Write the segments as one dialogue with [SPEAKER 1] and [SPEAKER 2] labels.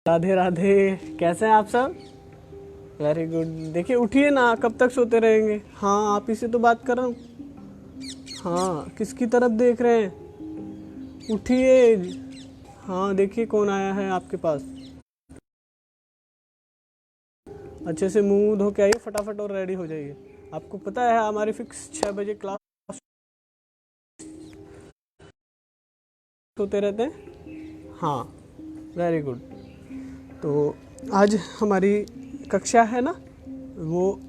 [SPEAKER 1] राधे राधे। कैसे हैं आप सब? Very good. देखिए उठिए ना, कब तक सोते रहेंगे? हाँ, आप ही से तो बात कर रहा हूँ। हाँ, किसकी तरफ देख रहे हैं? उठिए। हाँ, देखिए कौन आया है आपके पास। अच्छे से मुंह धो के आइए फटाफट और रेडी हो जाइए। आपको पता है हमारी फिक्स 6 बजे क्लास होते रहते हैं। हाँ, वेरी गुड। तो आज हमारी कक्षा है ना, वो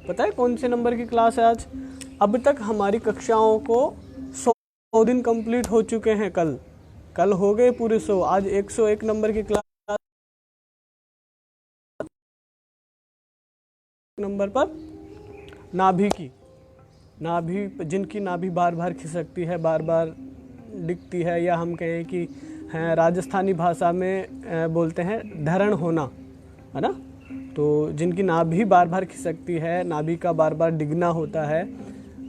[SPEAKER 1] पता है कौन से नंबर की क्लास है आज? अब तक हमारी कक्षाओं को 100 दिन कंप्लीट हो चुके हैं। कल हो गए पूरे 100। आज 101 नंबर की क्लास नंबर पर नाभि जिनकी नाभि बार बार खिसकती है, बार बार दिखती है, या हम कहें कि हैं राजस्थानी भाषा में बोलते हैं धरण होना, है ना। तो जिनकी नाभि बार बार खिसकती है, नाभि का बार बार डिगना होता है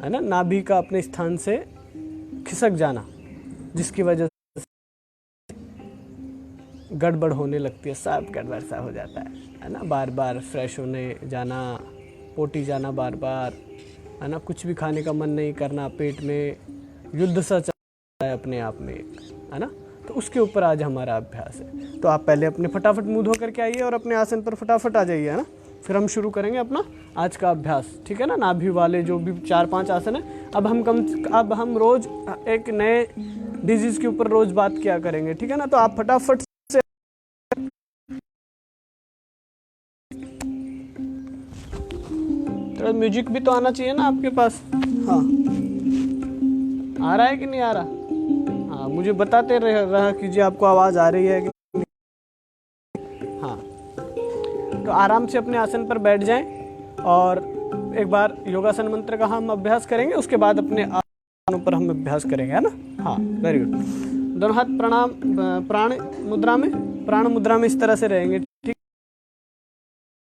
[SPEAKER 1] ना, नाभि का अपने स्थान से खिसक जाना, जिसकी वजह से गड़बड़ होने लगती है, सब गड़बड़ सा हो जाता है ना। बार बार फ्रेश होने जाना, पोटी जाना बार बार, है ना। कुछ भी खाने का मन नहीं करना, पेट में युद्ध सा चल रहा है अपने आप में, है ना। तो उसके ऊपर आज हमारा अभ्यास है। तो आप पहले अपने फटाफट मुंह धो करके आइए और अपने आसन पर फटाफट आ जाइए, है ना। फिर हम शुरू करेंगे अपना आज का अभ्यास, ठीक है ना। नाभि वाले जो भी 4-5 आसन है, अब हम रोज एक नए डिजीज के ऊपर रोज बात किया करेंगे, ठीक है ना। तो आप फटाफट से तो म्यूजिक भी तो आना चाहिए ना आपके पास। हाँ, आ रहा है कि नहीं आ रहा? हाँ, मुझे बताते रहा कीजिए आपको आवाज़ आ रही है कि नहीं। हाँ, तो आराम से अपने आसन पर बैठ जाएं और एक बार योगासन मंत्र का हम अभ्यास करेंगे, उसके बाद अपने आसनों पर हम अभ्यास करेंगे, है ना। हाँ, वेरी गुड। दोनों हाथ प्राण मुद्रा में इस तरह से रहेंगे, ठीक।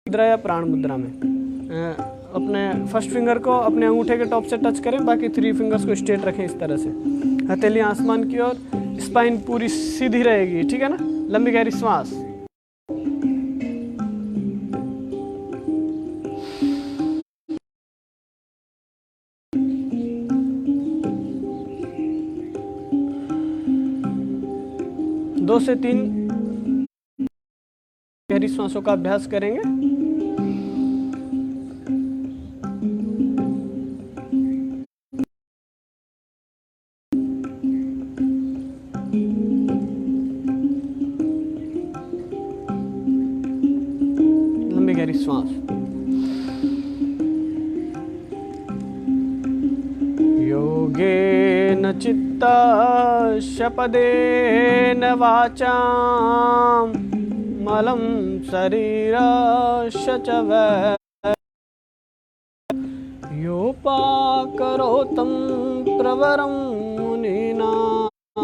[SPEAKER 1] मुद्रा या प्राण मुद्रा में अपने फर्स्ट फिंगर को अपने अंगूठे के टॉप से टच करें, बाकी 3 फिंगर्स को स्ट्रेट रखें इस तरह से, हथेली आसमान की ओर, स्पाइन पूरी सीधी रहेगी, ठीक है ना। लंबी गहरी श्वास। दो से 3 गहरी श्वासों का अभ्यास करेंगे। लंबी गहरी श्वास। योगेन चित्ता शपदेन वाचां मलं शरीरस्य च योपाकरोतं प्रवरं मुनीनां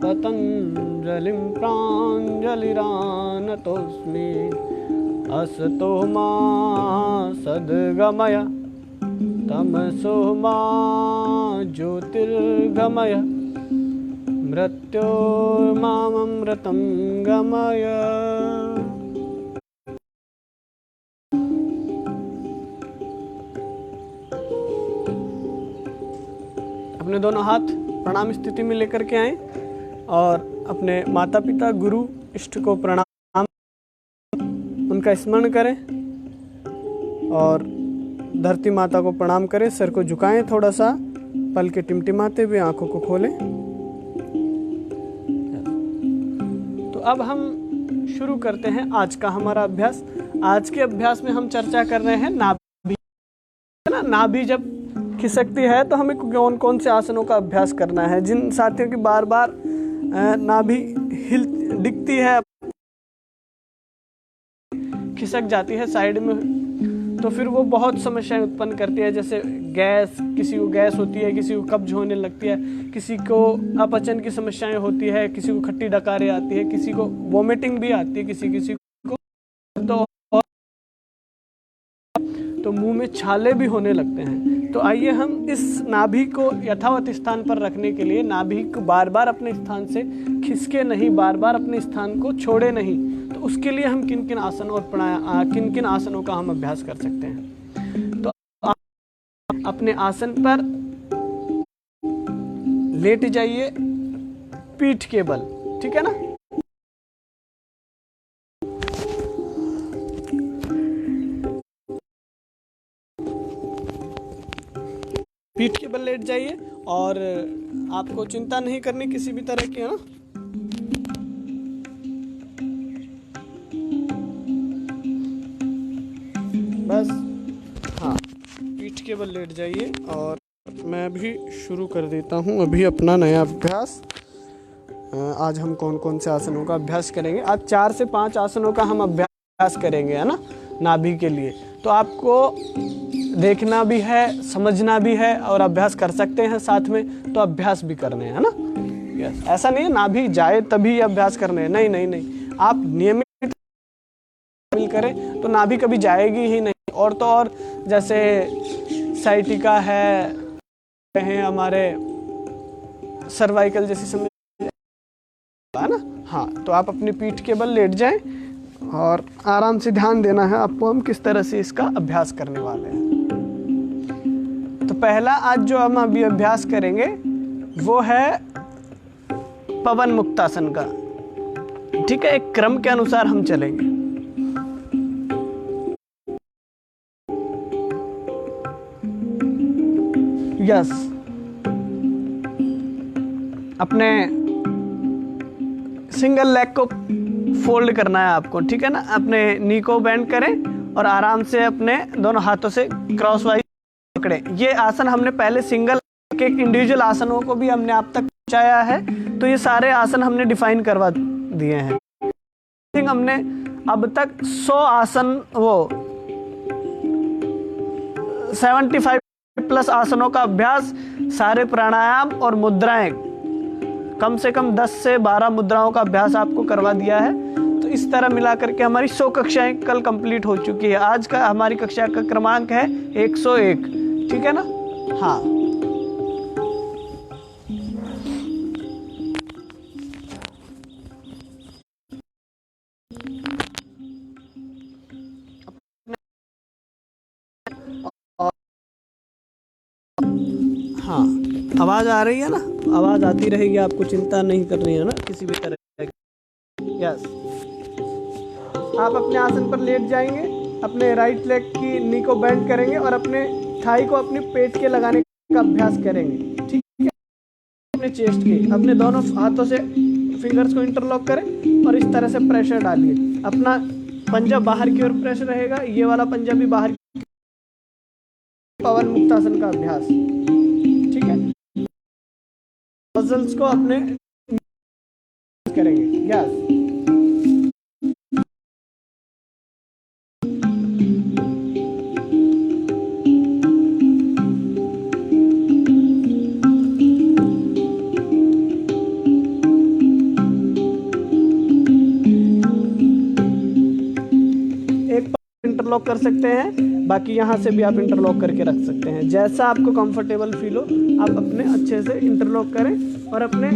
[SPEAKER 1] पतञ्जलिं प्राञ्जलिरानतोऽस्मि असतो मा सद्गमय तमसो मा ज्योतिर्गमय मृत्योर्मामृतं गमय। अपने दोनों हाथ प्रणाम स्थिति में लेकर के आएं और अपने माता पिता, गुरु, इष्ट को प्रणाम, उनका स्मरण करें और धरती माता को प्रणाम करें। सर को झुकाएं थोड़ा सा, पल के टिमटिमाते हुए आंखों को खोलें। तो अब हम शुरू करते हैं आज का हमारा अभ्यास। आज के अभ्यास में हम चर्चा कर रहे हैं नाभि, है ना। नाभि जब खिसकती है तो हमें कौन से आसनों का अभ्यास करना है। जिन साथियों की बार बार नाभि दिखती है, खिसक जाती है साइड में, तो फिर वो बहुत समस्याएं उत्पन्न करती है। जैसे गैस, किसी को गैस होती है, किसी को कब्ज होने लगती है, किसी को अपचन की समस्याएं होती है, किसी को खट्टी डकारें आती है, किसी को वोमिटिंग भी आती है, किसी को तो मुंह में छाले भी होने लगते हैं। तो आइए हम इस नाभि को यथावत स्थान पर रखने के लिए, नाभि को बार बार अपने स्थान से खिसके नहीं, बार बार अपने स्थान को छोड़े नहीं, उसके लिए हम किन किन आसनों और किन किन आसनों का हम अभ्यास कर सकते हैं। तो आप अपने आसन पर लेट जाइए पीठ के बल, ठीक है ना। पीठ के बल लेट जाइए और आपको चिंता नहीं करनी किसी भी तरह की, है ना। बस हाँ, पीठ के बल लेट जाइए और मैं भी शुरू कर देता हूँ अभी अपना नया अभ्यास। आज हम कौन कौन से आसनों का अभ्यास करेंगे। आज 4 से 5 आसनों का हम अभ्यास करेंगे, है ना, नाभि के लिए। तो आपको देखना भी है, समझना भी है और अभ्यास कर सकते हैं साथ में, तो अभ्यास भी करने हैं, है ना। यस, ऐसा नहीं है नाभि जाए तभी अभ्यास करने हैं, नहीं नहीं नहीं, आप नियमित करें तो नाभि कभी जाएगी ही नहीं। और तो और जैसे साइटिका है हमारे सर्वाइकल जैसी समस्या, है ना। हाँ, तो आप अपनी पीठ के बल लेट जाएं और आराम से ध्यान देना है आपको हम किस तरह से इसका अभ्यास करने वाले हैं। तो पहला आज जो हम अभी अभ्यास करेंगे वो है पवन मुक्तासन का, ठीक है। एक क्रम के अनुसार हम चलेंगे। यस, अपने सिंगल लेग को फोल्ड करना है आपको, ठीक है ना। अपने नी को बेंड करें और आराम से अपने दोनों हाथों से क्रॉस वाइज पकड़े। ये आसन हमने पहले सिंगल के इंडिविजुअल आसनों को भी हमने आप तक पहुंचाया है, तो ये सारे आसन हमने डिफाइन करवा दिए हैं। हमने अब तक 100 आसन, वो 75 प्लस आसनों का अभ्यास, सारे प्राणायाम और मुद्राएं, कम से कम 10 से 12 मुद्राओं का अभ्यास आपको करवा दिया है। तो इस तरह मिला करके हमारी 100 कक्षाएं कल कंप्लीट हो चुकी है। आज का हमारी कक्षा का क्रमांक है 101, ठीक है ना। हाँ, हाँ, आवाज आ रही है ना, आवाज आती रहेगी, आपको चिंता नहीं करनी है ना किसी भी तरह की। यस, आप अपने आसन पर लेट जाएंगे, अपने राइट लेग की नी को बेंड करेंगे और अपने थाई को अपने पेट के लगाने का अभ्यास करेंगे, ठीक है। अपने चेस्ट के अपने दोनों हाथों से फिंगर्स को इंटरलॉक करें और इस तरह से प्रेशर डालिए। अपना पंजा बाहर की ओर प्रेशर रहेगा, ये वाला पंजा भी बाहर। पवन मुक्तासन का अभ्यास, ठीक है। मसल्स को अपने करेंगे। यस, एक इंटरलॉक कर सकते हैं, बाकी यहाँ से भी आप इंटरलॉक करके रख सकते हैं, जैसा आपको कंफर्टेबल फील हो। आप अपने अच्छे से इंटरलॉक करें और अपने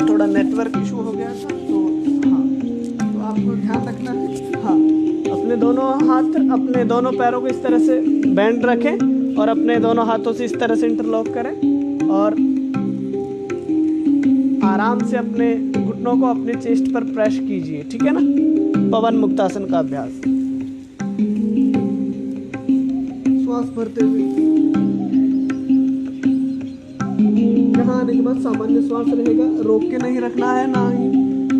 [SPEAKER 1] थोड़ा नेटवर्क इशू हो गया था, तो हाँ, तो आपको ध्यान रखना है। हाँ, अपने दोनों हाथ अपने दोनों पैरों को इस तरह से बैंड रखें और अपने दोनों हाथों से इस तरह से इंटरलॉक करें और आराम से अपने घुटनों को अपने चेस्ट पर प्रेस कीजिए, ठीक है ना। पवन मुक्तासन का अभ्यास, श्वास भरते हुए यहाँ आने के बाद सामान्य श्वास रहेगा, रोक के नहीं रखना है, ना ही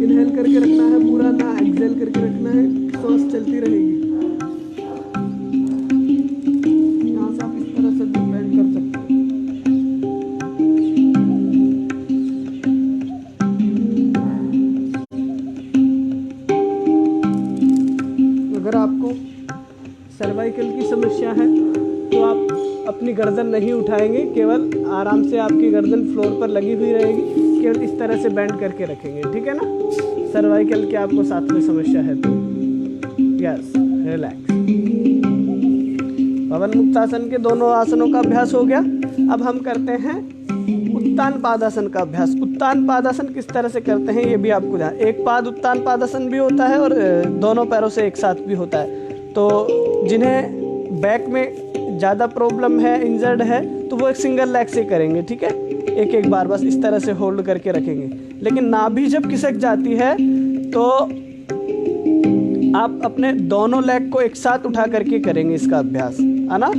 [SPEAKER 1] इनहेल करके रखना है पूरा, ना एक्सहेल करके रखना है, श्वास चलती रहेगी। यहाँ से आप इस तरह से बेंड कर सकते हैं। अगर आपको सर्वाइकल की समस्या है तो आप अपनी गर्दन नहीं उठाएंगे, केवल आराम से आपकी गर्दन फ्लोर पर लगी हुई रहेगी, केवल इस तरह से बेंड करके रखेंगे, ठीक है ना। सर्वाइकल की आपको साथ में समस्या है तो यस, रिलैक्स। पवन मुक्तासन के दोनों आसनों का अभ्यास हो गया। अब हम करते हैं उत्तान पादासन का अभ्यास। उत्तान पादासन किस तरह से करते हैं ये भी आपको ध्यान। एक पाद उत्तान पादासन भी होता है और दोनों पैरों से एक साथ भी होता है। तो जिन्हें बैक में ज़्यादा प्रॉब्लम है, इंजर्ड है, तो वो एक सिंगल लेग से करेंगे, ठीक है, एक एक बार बस इस तरह से होल्ड करके रखेंगे। लेकिन नाभि जब खिसक जाती है तो आप अपने दोनों लेग को एक साथ उठा करके करेंगे इसका अभ्यास, है ना।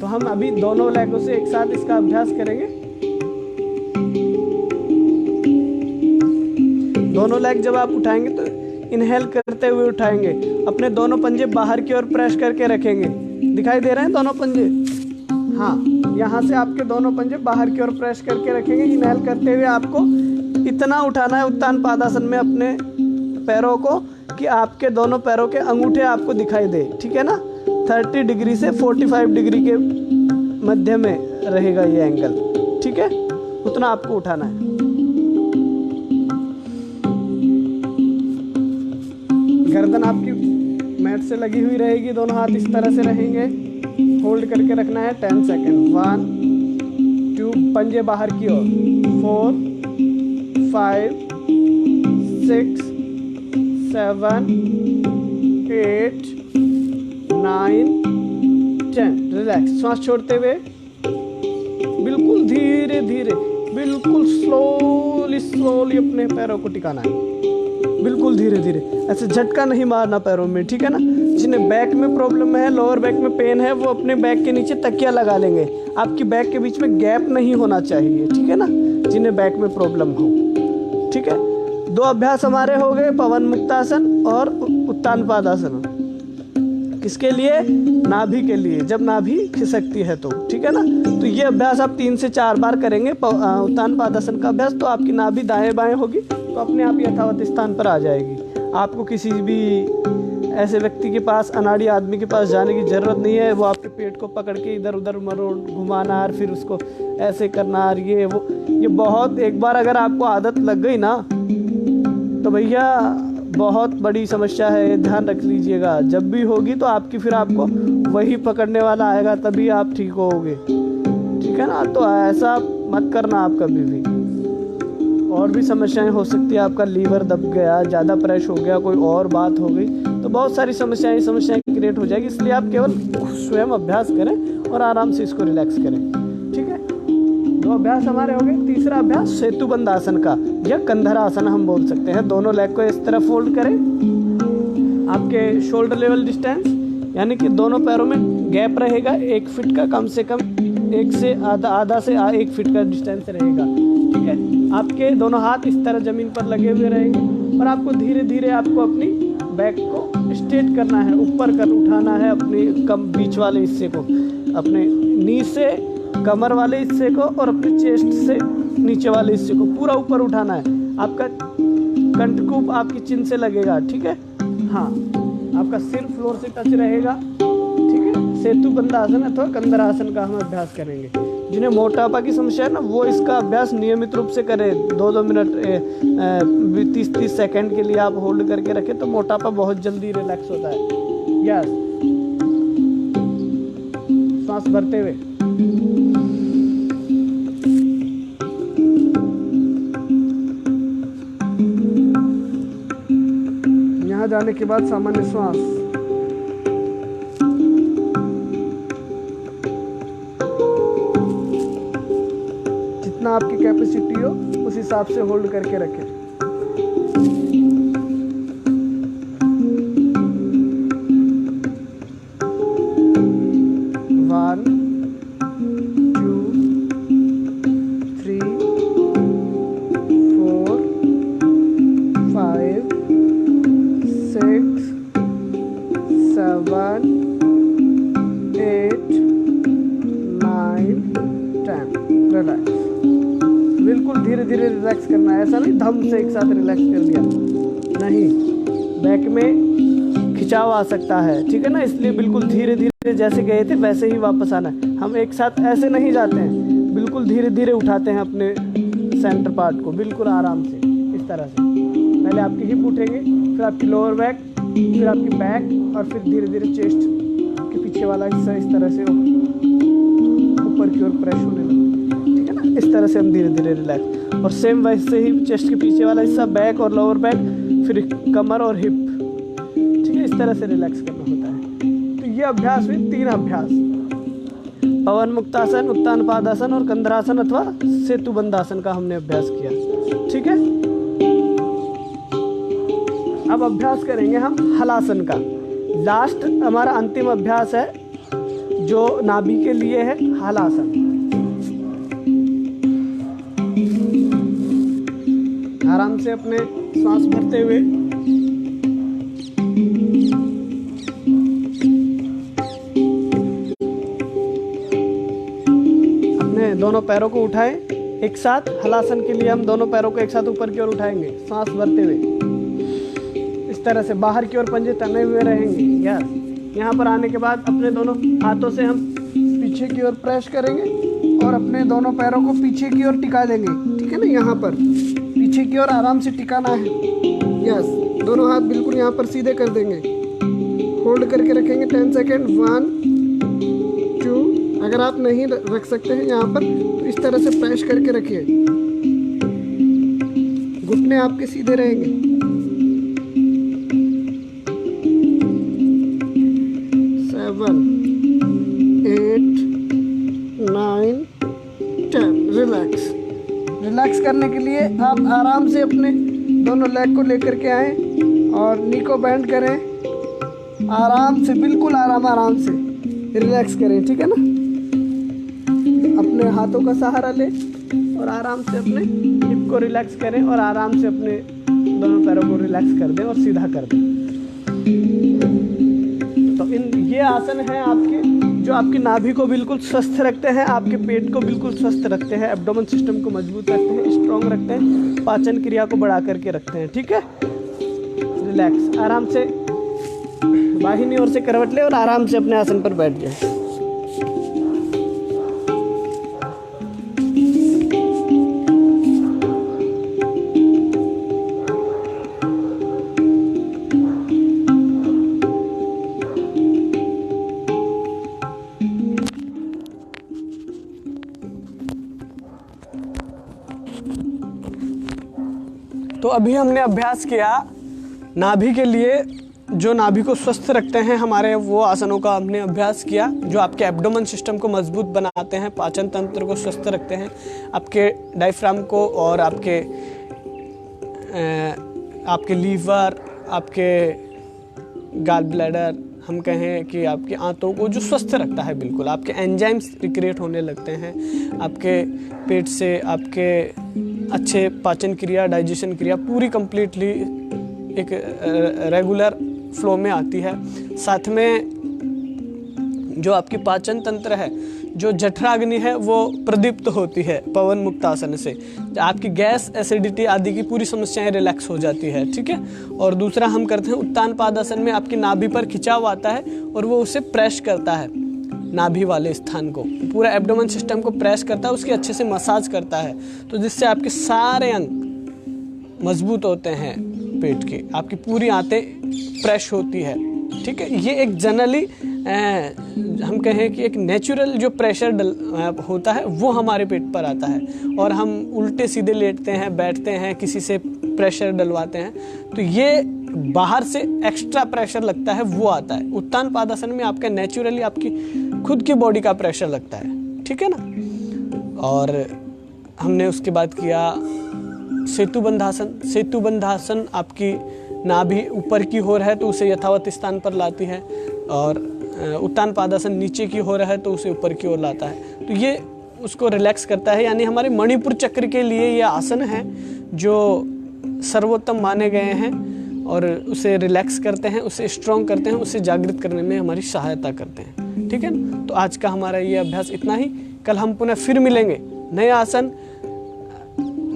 [SPEAKER 1] तो हम अभी दोनों लेगों से एक साथ इसका अभ्यास करेंगे। दोनों लेग जब आप उठाएंगे तो इनहेल करते हुए उठाएंगे, अपने दोनों पंजे बाहर की ओर प्रेस करके रखेंगे। दिखाई दे रहे हैं दोनों पंजे? हाँ, यहाँ से आपके दोनों पंजे बाहर की ओर प्रेस करके रखेंगे। इनहेल करते हुए आपको इतना उठाना है उत्तान पादासन में अपने पैरों को कि आपके दोनों पैरों के अंगूठे आपको दिखाई दे, ठीक है ना। 30 डिग्री से 45 डिग्री के मध्य में रहेगा ये एंगल, ठीक है, उतना आपको उठाना है। गर्दन आपकी मैट से लगी हुई रहेगी, दोनों हाथ इस तरह से रहेंगे, होल्ड करके रखना है 10 सेकेंड। 1 2, पंजे बाहर की ओर, 4 5 6 7 8 9 10। रिलैक्स, सांस छोड़ते हुए बिल्कुल धीरे धीरे, बिल्कुल स्लोली अपने पैरों को टिकाना है, बिल्कुल धीरे धीरे, ऐसे झटका नहीं मारना पैरों में, ठीक है ना। जिन्हें बैक में प्रॉब्लम है, लोअर बैक में पेन है, वो अपने बैक के नीचे तकिया लगा लेंगे। आपकी बैक के बीच में गैप नहीं होना चाहिए, ठीक है ना, जिन्हें बैक में प्रॉब्लम हो, ठीक है। 2 अभ्यास हमारे हो गए, पवन मुक्तासन और उत्तान पादासन। किसके लिए? नाभि के लिए, जब नाभि खिसकती है तो, ठीक है ना। तो ये अभ्यास आप 3 से 4 बार करेंगे उत्तान पादासन का अभ्यास, तो आपकी नाभि दाएं बाएं होगी, तो अपने आप यथावत स्थान पर आ जाएगी। आपको किसी भी ऐसे व्यक्ति के पास, अनाड़ी आदमी के पास जाने की ज़रूरत नहीं है। वो आपके पेट को पकड़ के इधर उधर मरोड़ घुमाना और फिर उसको ऐसे करना और ये वो, ये बहुत, एक बार अगर आपको आदत लग गई ना तो भैया बहुत बड़ी समस्या है, ध्यान रख लीजिएगा। जब भी होगी तो आपकी, फिर आपको वही पकड़ने वाला आएगा, तभी आप ठीक होगे, ठीक है ना। तो ऐसा मत करना आप कभी भी। और भी समस्याएं हो सकती है, आपका लीवर दब गया, ज़्यादा प्रेस हो गया, कोई और बात हो गई, तो बहुत सारी समस्याएं क्रिएट हो जाएगी। इसलिए आप केवल स्वयं अभ्यास करें और आराम से इसको रिलैक्स करें, ठीक है। 2 अभ्यास हमारे हो गए। तीसरा अभ्यास सेतुबंध आसन का या कंधरासन हम बोल सकते हैं। दोनों लेग को इस तरह फोल्ड करें, आपके शोल्डर लेवल डिस्टेंस, यानी कि दोनों पैरों में गैप रहेगा 1 फीट का, कम से कम 1 से आधा से 1 फीट का डिस्टेंस रहेगा, ठीक है। आपके दोनों हाथ इस तरह जमीन पर लगे हुए रहेंगे और आपको धीरे धीरे आपको अपनी बैक को स्ट्रेट करना है, ऊपर कर उठाना है अपने बीच वाले हिस्से को, अपने नी से कमर वाले हिस्से को और अपने चेस्ट से नीचे वाले हिस्से को पूरा ऊपर उठाना है। आपका कंठकूप आपकी चिन से लगेगा, ठीक है। हाँ, आपका सिर फ्लोर से टच रहेगा, ठीक है। सेतुबंध आसन अथवा कंधरासन का हम अभ्यास करेंगे। जिन्हें मोटापा की समस्या है ना, वो इसका अभ्यास नियमित रूप से करें। 2-2 मिनट 30-30 सेकेंड के लिए आप होल्ड करके रखें, तो मोटापा बहुत जल्दी रिलैक्स होता है। यस, सांस भरते हुए, यहाँ जाने के बाद सामान्य श्वास, जितना आपकी कैपेसिटी हो उस हिसाब से होल्ड करके रखें। One, 2, 3, 4, 5, 6, 7, 8, 9, 10। रिलैक्स, बिल्कुल धीरे धीरे रिलैक्स करना है, ऐसा नहीं धम से एक साथ रिलैक्स कर दिया, नहीं, बैक में खिंचाव आ सकता है, ठीक है ना। इसलिए बिल्कुल धीरे धीरे जैसे गए थे वैसे ही वापस आना है। हम एक साथ ऐसे नहीं जाते हैं, बिल्कुल धीरे धीरे उठाते हैं अपने सेंटर पार्ट को, बिल्कुल आराम से, इस तरह से। पहले आपकी हिप उठेंगे, फिर आपकी लोअर बैक, फिर आपकी बैक और फिर धीरे धीरे चेस्ट के पीछे वाला हिस्सा इस तरह से ऊपर की ओर प्रेस होने लगे, ठीक है ना। इस इस तरह से हम धीरे धीरे रिलैक्स, और सेम वैसे ही चेस्ट के पीछे वाला हिस्सा, बैक और लोअर बैक, फिर कमर और हिप, ठीक है, इस तरह से रिलैक्स करना होता है। तो ये अभ्यास हुए 3 अभ्यास, पवन मुक्तासन, उत्तान पादासन और कंधरासन अथवा सेतु बंधासन का हमने अभ्यास किया, ठीक है। अब अभ्यास करेंगे हम हलासन का। लास्ट हमारा अंतिम अभ्यास है जो नाभि के लिए है, हलासन। आराम से अपने सांस भरते हुए अपने दोनों पैरों को उठाएं एक साथ। हलासन के लिए हम दोनों पैरों को एक साथ ऊपर की ओर उठाएंगे, सांस भरते हुए इस तरह से बाहर की ओर पंजे तने हुए रहेंगे। यस, यहाँ पर आने के बाद अपने दोनों हाथों से हम पीछे की ओर प्रेस करेंगे और अपने दोनों पैरों को पीछे की ओर टिका देंगे, ठीक है ना। यहाँ पर पीछे की ओर आराम से टिकाना है। यस, दोनों हाथ बिल्कुल यहाँ पर सीधे कर देंगे, होल्ड करके रखेंगे 10 सेकेंड। 1 2, अगर आप नहीं रख सकते हैं यहाँ पर तो इस तरह से प्रेस करके रखिए, घुटने आपके सीधे रहेंगे। 7 8 9 10। रिलैक्स करने के लिए आप आराम से अपने दोनों लेग को लेकर के आए और नी को बेंड करें, आराम से, बिल्कुल आराम से रिलैक्स करें, ठीक है ना। अपने हाथों का सहारा लें और आराम से अपने हिप को रिलैक्स करें और आराम से अपने दोनों पैरों को रिलैक्स कर दें और सीधा कर दें। तो ये आसन है आपके जो आपकी नाभि को बिल्कुल स्वस्थ रखते हैं, आपके पेट को बिल्कुल स्वस्थ रखते हैं, एब्डोमेन सिस्टम को मजबूत रखते हैं, स्ट्रॉन्ग रखते हैं, पाचन क्रिया को बढ़ा करके रखते हैं, ठीक है। रिलैक्स, आराम से बाहिनी ओर से करवट ले और आराम से अपने आसन पर बैठ जाए। तो अभी हमने अभ्यास किया नाभि के लिए, जो नाभि को स्वस्थ रखते हैं हमारे, वो आसनों का हमने अभ्यास किया जो आपके एब्डोमेन सिस्टम को मजबूत बनाते हैं, पाचन तंत्र को स्वस्थ रखते हैं, आपके डायफ्राम को और आपके लीवर, आपके गाल ब्लैडर, हम कहें कि आपके आंतों को जो स्वस्थ रखता है, बिल्कुल आपके एंजाइम्स रिक्रिएट होने लगते हैं, आपके पेट से आपके अच्छे पाचन क्रिया, डाइजेशन क्रिया पूरी कंप्लीटली एक रेगुलर फ्लो में आती है। साथ में जो आपकी पाचन तंत्र है, जो जठराग्नि है, वो प्रदीप्त होती है पवन मुक्तासन से। आपकी गैस, एसिडिटी आदि की पूरी समस्याएं रिलैक्स हो जाती है, ठीक है। और दूसरा हम करते हैं उत्तान पादासन में आपकी नाभि पर खिंचाव आता है और वो उसे प्रेस करता है, नाभि वाले स्थान को, पूरा एब्डोमेन सिस्टम को प्रेस करता है, उसकी अच्छे से मसाज करता है, तो जिससे आपके सारे अंग मजबूत होते हैं, पेट की आपकी पूरी आंतें प्रेस होती है, ठीक है। ये एक जनरली हम कहें कि एक नेचुरल जो प्रेशर होता है वो हमारे पेट पर आता है, और हम उल्टे सीधे लेटते हैं, बैठते हैं, किसी से प्रेशर डलवाते हैं, तो ये बाहर से एक्स्ट्रा प्रेशर लगता है, वो आता है। उत्तान पादासन में आपका नेचुरली आपकी खुद की बॉडी का प्रेशर लगता है, ठीक है ना। और हमने उसके बाद किया सेतुबंधासन। सेतुबंधासन आपकी नाभि ऊपर की ओर है तो उसे यथावत स्थान पर लाती है, और उत्तान पादासन नीचे की ओर है तो उसे ऊपर की ओर लाता है, तो ये उसको रिलैक्स करता है। यानी हमारे मणिपुर चक्र के लिए ये आसन है जो सर्वोत्तम माने गए हैं, और उसे रिलैक्स करते हैं, उसे स्ट्रॉन्ग करते हैं, उसे जागृत करने में हमारी सहायता करते हैं, ठीक है ना। तो आज का हमारा ये अभ्यास इतना ही। कल हम पुनः फिर मिलेंगे नए आसन,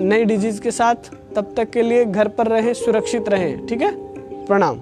[SPEAKER 1] नई डिजीज के साथ। तब तक के लिए घर पर रहें, सुरक्षित रहें, ठीक है। प्रणाम।